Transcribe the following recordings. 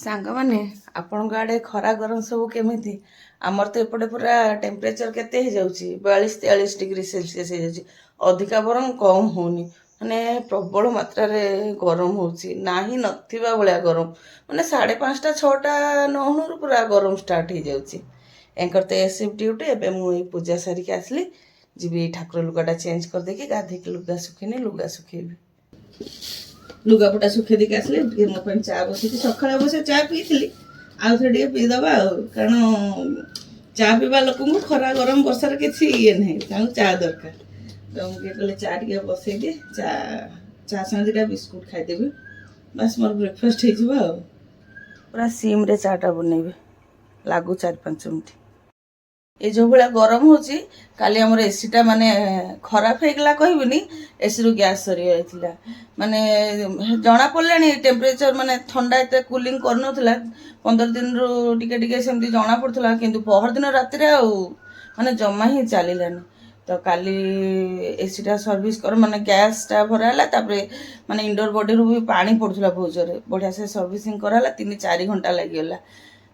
ସାଙ୍ଗମାନେ ଆପଣଙ୍କ ଆଡ଼େ ଖରା ଗରମ ସବୁ କେମିତି? ଆମର ତ ଏପଟେ ପୁରା ଟେମ୍ପରେଚର କେତେ ହେଇଯାଉଛି 42-43 ଡିଗ୍ରୀ ସେଲସିୟସ୍ ହେଇଯାଉଛି। ଅଧିକା ବରଂ କମ୍ ହେଉନି, ମାନେ ପ୍ରବଳ ମାତ୍ରାରେ ଗରମ ହେଉଛି, ନାହିଁ ନଥିବା ଭଳିଆ ଗରମ। ମାନେ 5:30-6ଟା ନହଉଣୁ ପୁରା ଗରମ ଷ୍ଟାର୍ଟ ହେଇଯାଉଛି। ଏଙ୍କର ତ ଏସିଫ୍ ଡ୍ୟୁଟି। ଏବେ ମୁଁ ଏଇ ପୂଜା ସାରିକି ଆସିଲି, ଯିବି ଠାକୁର ଲୁଗାଟା ଚେଞ୍ଜ କରିଦେଇକି ଗାଧୋଇକି ଲୁଗା ଶୁଖେଇନି, ଲୁଗା ଶୁଖେଇବି। ଲୁଗାପଟା ଶୁଖେଇ ଦେଇକି ଆସିଲି, ଟିକେ ମୋ ପାଇଁ ଚା ବସିଛି। ସକାଳେ ଅବଶ୍ୟ ଚା ପିଇଥିଲି, ଆଉ ଥରେ ଟିକେ ପିଇଦେବା ଆଉ, କାରଣ ଚା ପିଇବା ଲୋକଙ୍କୁ ଖରା ଗରମ ବର୍ଷାରେ କିଛି ଇଏ ନାହିଁ, ତାଙ୍କୁ ଚା ଦରକାର। ତ ମୁଁ ଟିକେ କହିଲେ ଚା ଟିକେ ବସେଇଦିଏ, ଚା ସାଙ୍ଗେ ଦୁଇଟା ବିସ୍କୁଟ୍ ଖାଇଦେବି, ବାସ୍ ମୋର ବ୍ରେକଫାଷ୍ଟ ହେଇଯିବ ଆଉ। ପୁରା ସିମ୍ରେ ଚାଟା ବନେଇବି, ଲାଗୁ 4-5 ମିନିଟ୍। ଏ ଯେଉଁ ଭଳିଆ ଗରମ ହେଉଛି, କାଲି ଆମର ଏସିଟା ମାନେ ଖରାପ ହେଇଗଲା କହିବିନି, ଏସିରୁ ଗ୍ୟାସ୍ ସରିଯାଇଥିଲା। ମାନେ ଜଣାପଡ଼ିଲାଣି ଟେମ୍ପରେଚର, ମାନେ ଥଣ୍ଡା ଏତେ କୁଲିଂ କରୁନଥିଲା। 15 ଦିନରୁ ଟିକେ ଟିକେ ସେମିତି ଜଣାପଡ଼ୁଥିଲା, କିନ୍ତୁ ପହରଦିନ ରାତିରେ ଆଉ ମାନେ ଜମା ହିଁ ଚାଲିଲାନି। ତ କାଲି ଏସିଟା ସର୍ଭିସ୍ ମାନେ ଗ୍ୟାସ୍ଟା ଭରା ହେଲା, ତାପରେ ମାନେ ଇନଡୋର ବଡ଼ିରୁ ବି ପାଣି ପଡ଼ୁଥିଲା ବହୁତ ଜୋରେ, ବଢ଼ିଆ ସେ ସର୍ଭିସିଂ କରାହେଲା। 3-4 ଘଣ୍ଟା ଲାଗିଗଲା।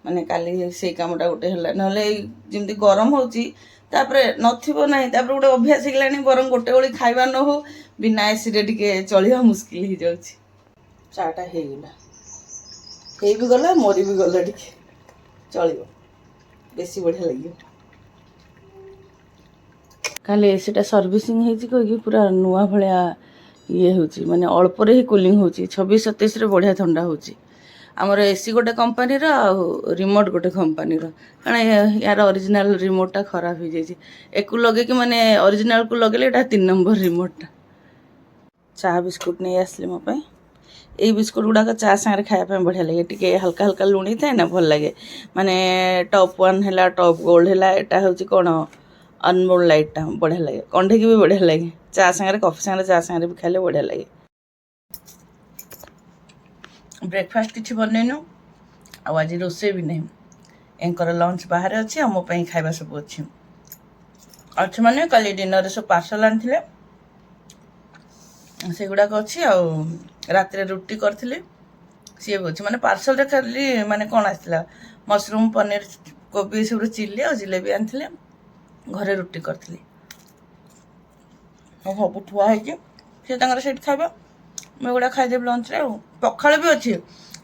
ମାନେ କାଲି ସେଇ କାମଟା ଗୋଟେ ହେଲା। ନହେଲେ ଏଇ ଯେମିତି ଗରମ ହେଉଛି, ତାପରେ ନଥିବ ନାହିଁ, ତାପରେ ଗୋଟେ ଅଭ୍ୟାସ ହେଇଗଲାଣି, ବରଂ ଗୋଟେ ଓଳି ଖାଇବା ନ ହଉ ବିନା ଏସିରେ ଟିକେ ଚଳିବା ମୁସ୍କିଲ ହେଇଯାଉଛି। ଚାଟା ହେଇଗଲା, ହେଇ ବି ଗଲା, ମରି ବି ଗଲା, ଟିକେ ଚଳିବ, ବେଶୀ ବଢ଼ିଆ ଲାଗିବ। କାଲି ଏସିଟା ସର୍ଭିସିଂ ହେଇଛି କହିକି ପୁରା ନୂଆ ଭଳିଆ ଇଏ ହେଉଛି, ମାନେ ଅଳ୍ପରେ ହିଁ କୁଲିଂ ହେଉଛି। 26-27ରେ ବଢ଼ିଆ ଥଣ୍ଡା ହେଉଛି। ଆମର ଏସି ଗୋଟେ କମ୍ପାନୀର, ଆଉ ରିମୋଟ୍ ଗୋଟେ କମ୍ପାନୀର, କାରଣ ୟାର ଅରିଜିନାଲ୍ ରିମୋଟ୍ଟା ଖରାପ ହେଇଯାଇଛି। ଏକୁ ଲଗେଇକି ମାନେ ଅରିଜିନାଲ୍କୁ ଲଗେଇଲେ ଏଇଟା 3 ନମ୍ବର ରିମୋଟ୍ଟା। ଚା ବିସ୍କୁଟ୍ ନେଇ ଆସିଲି ମୋ ପାଇଁ। ଏଇ ବିସ୍କୁଟ୍ ଗୁଡ଼ାକ ଚା ସାଙ୍ଗରେ ଖାଇବା ପାଇଁ ବଢ଼ିଆ ଲାଗେ, ଟିକେ ହାଲକା ହାଲକା ଲୁଣି ଥାଏ ନା, ଭଲ ଲାଗେ। ମାନେ ଟପ୍ 1 ହେଲା, ଟପ୍ ଗୋଲ୍ଡ ହେଲା, ଏଇଟା ହେଉଛି କ'ଣ ଅନମୋଲ୍ ଲାଇଟ୍ଟା, ବଢ଼ିଆ ଲାଗେ। କଣ୍ଢେଇକି ବି ବଢ଼ିଆ ଲାଗେ, ଚା ସାଙ୍ଗରେ, କଫି ସାଙ୍ଗରେ, ଚା ସାଙ୍ଗରେ ବି ଖାଇଲେ ବଢ଼ିଆ ଲାଗେ। ବ୍ରେକଫାଷ୍ଟ କିଛି ବନେଇନୁ, ଆଉ ଆଜି ରୋଷେଇ ବି ନାହିଁ। ଏଙ୍କର ଲଞ୍ଚ ବାହାରେ ଅଛି, ଆଉ ମୋ ପାଇଁ ଖାଇବା ସବୁ ଅଛି। ମାନେ କାଲି ଡିନରରେ ସବୁ ପାର୍ସଲ ଆଣିଥିଲେ, ସେଗୁଡ଼ାକ ଅଛି। ଆଉ ରାତିରେ ରୁଟି କରିଥିଲି, ସିଏ ବି ଅଛି। ମାନେ ପାର୍ସଲରେ ଖାଲି ମାନେ କ'ଣ ଆସିଥିଲା, ମସରୁମ୍, ପନିର, କୋବି ଏସବୁର ଚିଲି ଆଉ ଜିଲେବି ଆଣିଥିଲେ। ଘରେ ରୁଟି କରିଥିଲି, ସବୁ ଥୁଆ ହେଇଛି, ସେ ତାଙ୍କର ସେଇଠି ଖାଇବା, ମୁଁ ଏଗୁଡ଼ା ଖାଇଦେବି ଲଞ୍ଚରେ। ଆଉ ପଖାଳ ବି ଅଛି,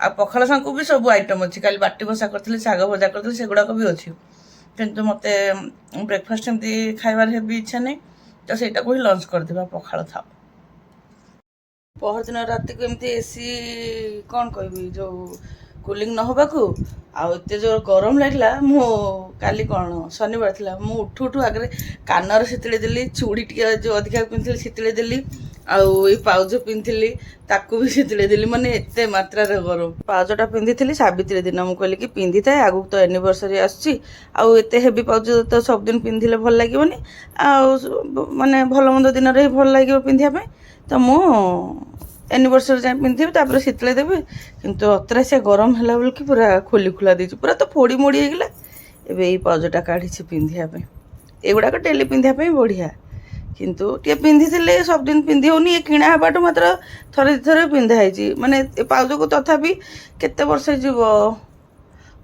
ଆଉ ପଖାଳ ସାଙ୍ଗକୁ ବି ସବୁ ଆଇଟମ୍ ଅଛି। କାଲି ବାଟି ବସା କରିଥିଲି, ଶାଗ ଭଜା କରିଥିଲି, ସେଗୁଡ଼ାକ ବି ଅଛି। କିନ୍ତୁ ମୋତେ ବ୍ରେକଫାଷ୍ଟ ଏମିତି ଖାଇବାର ହେବି ଇଚ୍ଛା ନାହିଁ, ତ ସେଇଟାକୁ ହିଁ ଲଞ୍ଚ କରିଦେବା, ପଖାଳ ଥାଉ। ପହରଦିନ ରାତିକୁ ଏମିତି ଏସି କ'ଣ କହିବି, ଯେଉଁ କୁଲିଂ ନ ହେବାକୁ ଆଉ ଏତେ ଜୋର ଗରମ ଲାଗିଲା। ମୁଁ କାଲି କ'ଣ ଶନିବାର ଥିଲା, ମୁଁ ଉଠୁ ଆଗରେ କାନରେ ଶୀତଳି ଦେଲି, ଚୁଡ଼ି ଟିକେ ଯେଉଁ ଅଧିକା ପିନ୍ଧିଥିଲି ଶୀତଳି ଦେଲି, ଆଉ ଏଇ ପାଉଜ ପିନ୍ଧିଥିଲି ତାକୁ ବି ଶୀତଳି ଦେଲି। ମାନେ ଏତେ ମାତ୍ରାରେ ଗରମ। ପାଉଜଟା ପିନ୍ଧିଥିଲି ସାବିତ୍ରୀ ଦିନ, ମୁଁ କହିଲି କି ପିନ୍ଧିଥାଏ, ଆଗକୁ ତ ଆନିଭର୍ସରୀ ଆସୁଛି, ଆଉ ଏତେ ହେଭି ପାଉଜ ତ ସବୁଦିନ ପିନ୍ଧିଲେ ଭଲ ଲାଗିବନି, ଆଉ ମାନେ ଭଲ ମନ୍ଦ ଦିନରେ ହିଁ ଭଲ ଲାଗିବ ପିନ୍ଧିବା ପାଇଁ। ତ ମୁଁ ଆନିଭର୍ସରୀ ଯାଏଁ ପିନ୍ଧିବି, ତାପରେ ଶୀତଳେଇ ଦେବି। କିନ୍ତୁ ଅତରାସିଆ ଗରମ ହେଲା ବେଳକୁ ପୁରା ଖୋଲି ଖୋଲା ଦେଇଛି, ପୁରା ତ ଫୋଡ଼ି ମୋଡ଼ି ହେଇଗଲା। ଏବେ ଏଇ ପାଉଜଟା କାଢ଼ିଛି ପିନ୍ଧିବା ପାଇଁ। ଏଗୁଡ଼ାକ ଡେଲି ପିନ୍ଧିବା ପାଇଁ ବଢ଼ିଆ, କିନ୍ତୁ ଟିକେ ପିନ୍ଧିଥିଲେ ସବୁଦିନ ପିନ୍ଧି ହେଉନି। ଏ କିଣା ହେବାଠୁ ମାତ୍ର ଥରେ ଦୁଇଥର ପିନ୍ଧା ହେଇଛି। ମାନେ ଏ ପାଉଜକୁ ତଥାପି କେତେ ବର୍ଷ ହେଇଯିବ,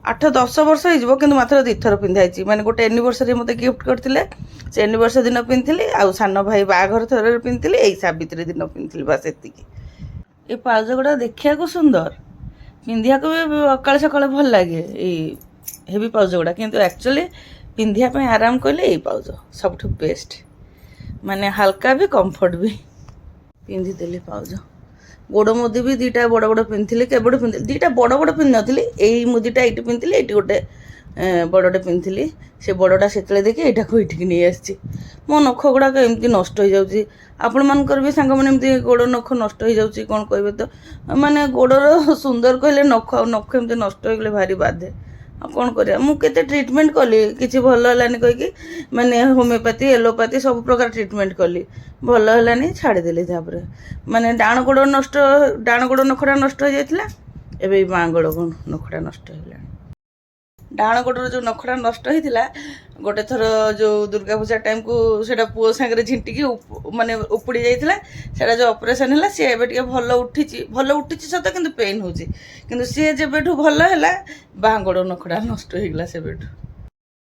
8-10 ବର୍ଷ ହେଇଯିବ, କିନ୍ତୁ ମାତ୍ର 2 ଥର ପିନ୍ଧା ହେଇଛି। ମାନେ ଗୋଟେ ଆନିଭର୍ସରୀ ମୋତେ ଗିଫ୍ଟ କରିଥିଲେ, ସେ ଆନିଭର୍ସରୀ ଦିନ ପିନ୍ଧିଥିଲି, ଆଉ ସାନ ଭାଇ ବାହାଘର ଥରରେ ପିନ୍ଧିଥିଲି, ଏଇ ସାବିତ୍ରୀ ଦିନ ପିନ୍ଧିଥିଲି, ବାସ୍ ଏତିକି। ଏ ପାଉଜ ଗୁଡ଼ା ଦେଖିବାକୁ ସୁନ୍ଦର, ପିନ୍ଧିବାକୁ ବି ସକାଳେ ସକାଳେ ଭଲ ଲାଗେ ଏଇ ହେଭି ପାଉଜ ଗୁଡ଼ା, କିନ୍ତୁ ଆକ୍ଚୁଆଲି ପିନ୍ଧିବା ପାଇଁ ଆରାମ କହିଲେ ଏଇ ପାଉଜ ସବୁଠୁ ବେଷ୍ଟ। ମାନେ ହାଲକା ବି, କମ୍ଫର୍ଟ ବି। ପିନ୍ଧିଦେଲି ପାଉଜ। ଗୋଡ଼ ମୁଦି ବି 2ଟା ବଡ଼ ବଡ଼ ପିନ୍ଧିଥିଲି, କେବେଠୁ ପିନ୍ଧିଥିଲି। 2ଟା ବଡ଼ ବଡ଼ ପିନ୍ଧିନଥିଲି, ଏଇ ମୁଦିଟା ଏଇଠି ପିନ୍ଧିଥିଲି, ଏଇଠି ଗୋଟେ ବଡ଼ଟେ ପିନ୍ଧିଥିଲି। ସେ ବଡ଼ଟା ସେତେବେଳେ ଦେଖି ଏଇଟାକୁ ଏଇଠିକି ନେଇ ଆସିଛି। ମୋ ନଖ ଗୁଡ଼ାକ ଏମିତି ନଷ୍ଟ ହେଇଯାଉଛି। ଆପଣମାନଙ୍କର ବି ସାଙ୍ଗମାନେ ଏମିତି ଗୋଡ଼ ନଖ ନଷ୍ଟ ହେଇଯାଉଛି, କ'ଣ କହିବେ ତ? ମାନେ ଗୋଡ଼ର ସୁନ୍ଦର କହିଲେ ନଖ, ଆଉ ନଖ ଏମିତି ନଷ୍ଟ ହେଇଗଲେ ଭାରି ବାଧେ। ଆଉ କ'ଣ କରିବା, ମୁଁ କେତେ ଟ୍ରିଟମେଣ୍ଟ କଲି, କିଛି ଭଲ ହେଲାନି କହିକି, ମାନେ ହୋମିଓପାଥି, ଏଲୋପାଥି ସବୁ ପ୍ରକାର ଟ୍ରିଟମେଣ୍ଟ କଲି, ଭଲ ହେଲାନି, ଛାଡ଼ିଦେଲି। ତାପରେ ମାନେ ଡାହାଣ ଗୋଡ଼ ନଖଟା ନଷ୍ଟ ହେଇଯାଇଥିଲା, ଏବେ ବାଁ ଗୋଡ଼ ନଖଟା ନଷ୍ଟ ହେଇଗଲାଣି। ଡାହାଣ ଗୋଡ଼ର ଯେଉଁ ନଖଟା ନଷ୍ଟ ହେଇଥିଲା, गोटे थर जो दुर्गा पूजा टाइम को सेटा पुओ सांगे झिंटिकी माने उपुड़ी जाइथिला सेटा जो ऑपरेशन हला सी एबे टिके भल उठिची सत किंतु पेन होची किंतु सी जेबेठू भल हला बांगोड़ नखड़ा नष्ट हो गला सेबेठू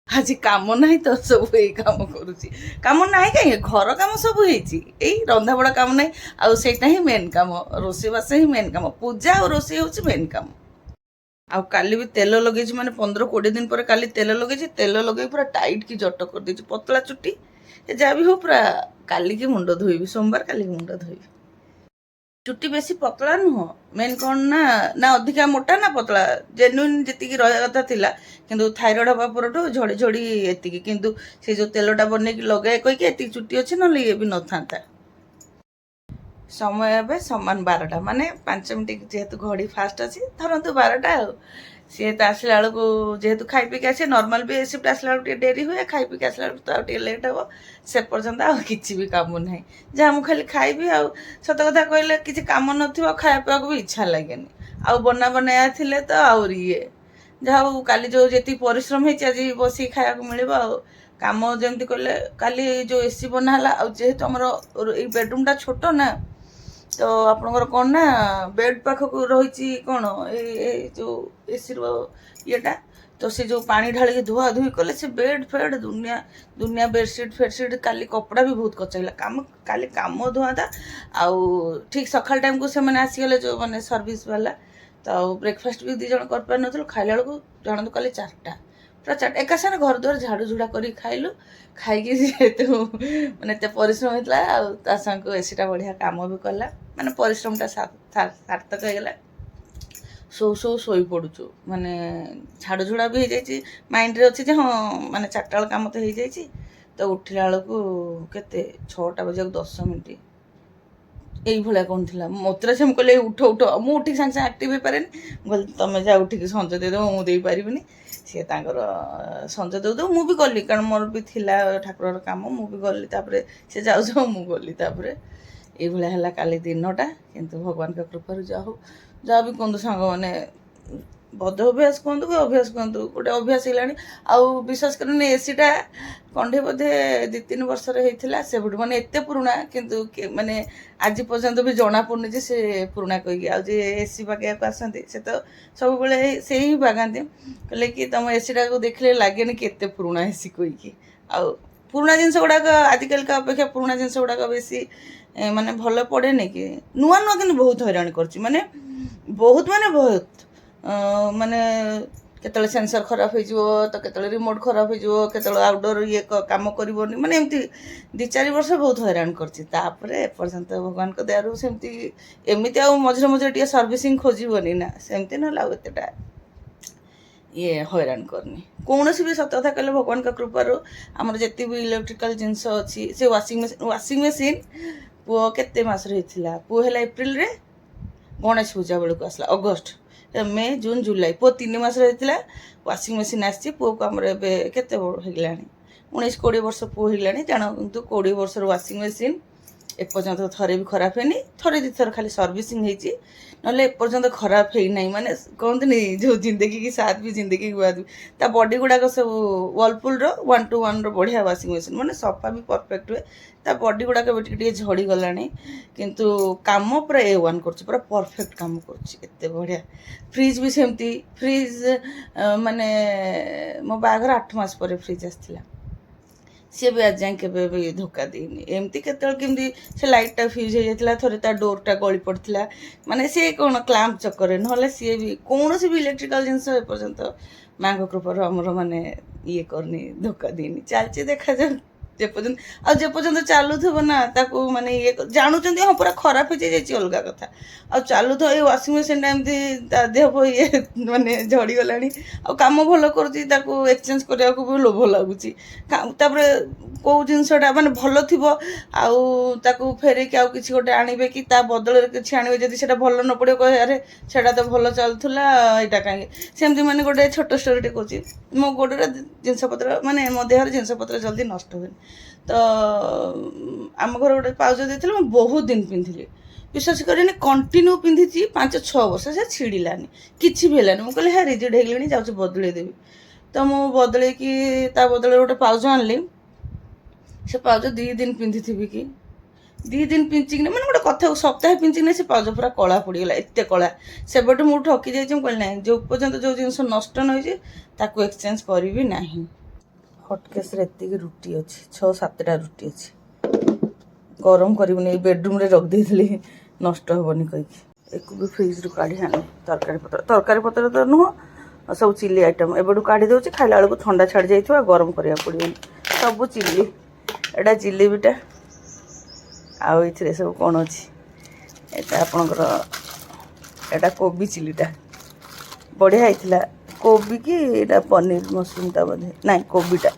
आज काम नहीं तो सब यही काम करुच्ची काम ना कहीं घर काम सब यही रंधा बड़ा काम ना आईटा ही मेन काम रोषेईबास ही मेन काम पूजा और रोषे हूँ मेन काम आ काली भी तेल लगे माने 15-20 दिन पर काली तेल लगे तेल लगे पूरा टाइट की जट कर दे पतला चुट्टी जहाँ भी हो पूरा काली की मुंड धोबी सोमवार काली की मुंड धोबी चुट्टी बेसी पतला नुह मेन कौन ना ना अधिका मोटा ना पतला जेन्युइन जी रहा कथा थिला किंतु थायरॉइड हवा पर झड़ी झड़ी एतिकी किंतु से जो तेलटा बन लगे कहीकि एति चुट्टी अच्छे ना ये भी न था समय ए सामान 12टा माने 5 मिनट जेहेतु घड़ी फास्ट अच्छी धरतु 12टा सी तो आसला बेलू जेहेतु खाई पीक आसे नॉर्मल भी शिफ्ट आसला बेलू डेरी हुए खाई पीक आसला बेलू तो लेट हे से पर्यंत आ किसी भी काम ना जहाँ मुझे खाली खाइबी आ सत कथा कहले किसी काम न खाया पीवा भी इच्छा लगे आ बना बनाया थे तो आहरी ये जहाँ काली जो जी परिश्रम होती आज बस खाया मिल काम जमी कहले काली जो एसी बनाला जेहेतु आमर बेडरूम छोट ना तो आपनकर कौन ना बेड पाखक रही कौन ए जो एसी येटा तो से जो पानी ढाल धुआ धुई कले से बेड फेड दुनिया दुनिया बेडसीट फेडसीट काली कपड़ा भी बहुत कचैला काम काली काम धुआ था आउ ठीक सकाल टाइम को से आसीगले जो मैंने सर्विस वाला तो ब्रेकफास्ट भी 2 जन कर पार न खाइला बेलू जन तो काली 4टा पूरा 4टा एका सारे घर द्वार झाड़ू झुड़ा कर खाइलु खाई जेहेतु मैंने परिश्रम होता सांग एसीटा बढ़िया काम भी कला माने परिश्रमटा सार्थक होगला शो पड़ुचु माने झाड़ू झुड़ा भी हो जाए माइंड रे अच्छी हाँ माने 4टा बेल काम तो हो जाए तो उठला बेलू के 6टा बजे 10 मिनिट यही भाया कौन थी मत से मुझे उठ उठ मुझे उठिक सागे सागे आक्टिव हो पारे बोल तुम जा उठिक संज देदेव मुझे पारिनी सी संज देदेव मुझे गली कारण मोर भी थिला ठाकुर काम मुझे गली सी जाऊ मुझे गली ये है काली दिनटा किंतु भगवान का कृपा जहाँ भी कहतु सांग मैंने बद अभ्यास कहतु कि अभ्यास कहतु गोटे अभ्यास है विश्वास कर एसीटा कंडे बोधे 2-3 वर्ष होता से मैंने एत पुराणा किंतु माने आज पर्यंत भी जना पड़नी से पुराणा कहीकि आजे एसी बागैया को आसती से तो सब बेले से ही बागाती कहले कि तुम एसीटा को देखले लगे कि एत पुराणा एसी कहीकि पुराणा जिनस गुड़ाक आजिकल का अपेक्षा पुराणा जिनस गुड़ाक बेसी माने भल पड़े नहीं कि नुआ नुआ कि बहुत हैरान कर माने बहुत माने केतले सेंसर खराब हो तो केतले रिमोट खराब हो केतले आउटडोर ये काम करनी माने एमती 2-4 वर्ष बहुत हैरान करपर्यंत भगवान को दयारू सेमती एमती मझे मझे टे सर्विसिंग खोजबनी ना सेमती ना एतटा ये हैरान करनी कौन भी सत कथा कहले भगवान का कृपार आमर जिते भी इलेक्ट्रिकल जिनस अच्छी से वाशिंग मशीन पुओ केते मास होता पुओ है एप्रिल रे गणेश पूजा बेलू को आसला अगस्ट मे जून जुलाई पुओ 3 मास होता वाशिंग मशीन आसी पुओ को आमर ए केते होगा 19-20 वर्ष पुओ होगा जान कितु 20 वर्ष वाशिंग मशीन एपर्यंत थरे भी खराब है थरे 2 थर खाली सर्विसिंग होती ना एपर्यंत खराब है ना माने कहते जो जिंदगी की साथ भी जिंदगी की बाद भी ता बॉडी गुड़ाक सब वर्लपुल 1:1 बढ़िया वाशिंग मशीन माने सफा भी परफेक्ट हुए ता बॉडी गुड़ाक टे झड़ी गला किंतु काम पूरा A1 कर पूरा परफेक्ट काम करते बढ़िया फ्रिज भी सेमती फ्रिज माने मो बागर 8 मास पर फ्रिज आसला सी भी आज जाए के धोखा देनी एमती केमती से लाइटा फ्यूज हो जाता थोड़े ता डोरटा गली पड़ता माने सी कौन क्लैंप चक्कर ना सी भी कौन भी इलेक्ट्रिकल जिनस एपर्यंत माँ कृपार आमर माने ये करनी धोखा देनी चलती देखा जाऊ जेपर्यंत आपर्यंत चलुव ना ताकू माने ये जानूँ हाँ पूरा खराब हो जाए अलग कथा आ चलु ये वाशिंग मशीन एमती देह ये माने झड़ी गला कम भल कर एक्सचेंज करने को भी लोभ लगुच कौ जिनसटा माने भल थी आउ फेरिक आउ कि गोटे आणवे कि बदल किसी आणवे जदि से भल न पड़े कहे अरे से तो भल चलूला यहाँ कहीं सेमती मैंने गोटे छोट स्टोरी कहूँ मो गोड़े जिनपतर माने मो देहर जिनपतर जल्दी नष्ट हुए तो आम घर गोटे पाउच देते मुझे बहुत दिन पिंधि विश्वास करें कंटिन्यू पिंधि 5-6 वर्ष से छिड़लानी किसी भी है मुझे कहले हाँ रिजिड हो जाऊँ बदल देवी तो मु बदल कि ता बदल गोटे पाउच आनली से पाउच 2 दिन पिंधि कि 2 दिन पिंचिक मैंने गोटे कथा सप्ताह पिंचिक से पाउच पूरा कला पड़गला एत कला से मुझे ठकी जाइए कहली ना जो पर्यंत जो जिन नष्ट नहीं ताकू एक्सचेंज करी ना हटकेस एति रुटी अच्छी 6-7टा रुटी अच्छी गरम कर बेडरूम रे रख दी नष्ट हेनी कही एक भी फ्रिज रू काढ़ी आनी तरकारी पत्र तो नुह सब चिली आइटम एबडू काढ़ी दे खाला बेलू ठंडा छाड़ जाइए गरम करा पड़े सब चिली एटा जिलेबीटा आउ ये सब कौन अच्छी एटा आपणकर एटा कोबी चिलीटा बढ़िया होता कोबी कि एटा पनीर मशरूमटा बोधे ना कोबीटा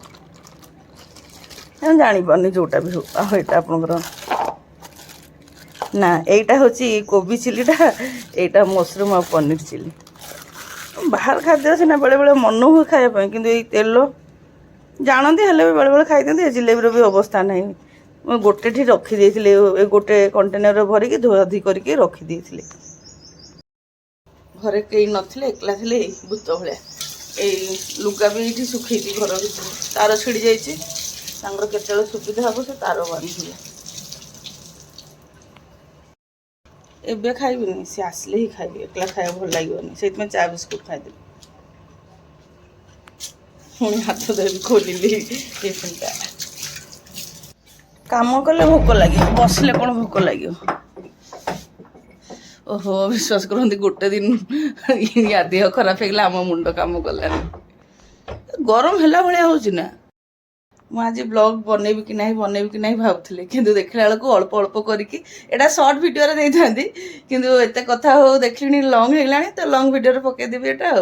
जानी जोटा भी हो यहाँ आपणकर ना यहीटा हूँ कोबी चिलीटा यहीटा मशरूम आ पनीर चिली बाहर खाद्य सीना बेले बेले मन हुए खायापी कि तेल जानती हेल्ले भी बेले बेले खाई दिखते जिलेबीर भी अवस्था ना मैं गोटे ठी रखी गोटे कंटेनर भरिकी धुआधी करके रखी घरे कई नथिले एकला थे भूत भाया लुगा भी ये सुखी घर भर तार छिड़ी जाइए केत सुविधा हम से तार बांधे एबे खाइबी सी आसले ही खाइबी एकला खाया भल लगे से चा बिस्कुट खाईदेवी पुणी हाथ धरी खोलिली टिफिनटा काम कले भोक लगे बसले कौन भोक लगे ओहो विश्वास करते गोटे दिन या देह खराब होगा आम मुंड कम कलानी गरम है भाया हो मुझे ब्लॉग बनैबी कि नहीं भावुली किंतु देखला बेलू अल्प अल्प करके एटा शॉर्ट वीडियो रे देइथांती किंतु एते कथा हो देखली लॉन्ग हेलानी तो लॉन्ग वीडियो रे पके देबी एटा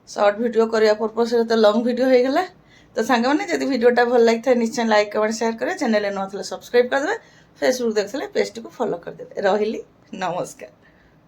शॉर्ट वीडियो करिया पर्पस रे तो लॉन्ग वीडियो हो गला तो सांग मैंने जब वीडियोटा भल लगी था निश्चय लाइक कमेंट शेयर करें चैनल न सब्सक्राइब करदे फेसबुक देखते पेज को फॉलो करदे रही नमस्कार।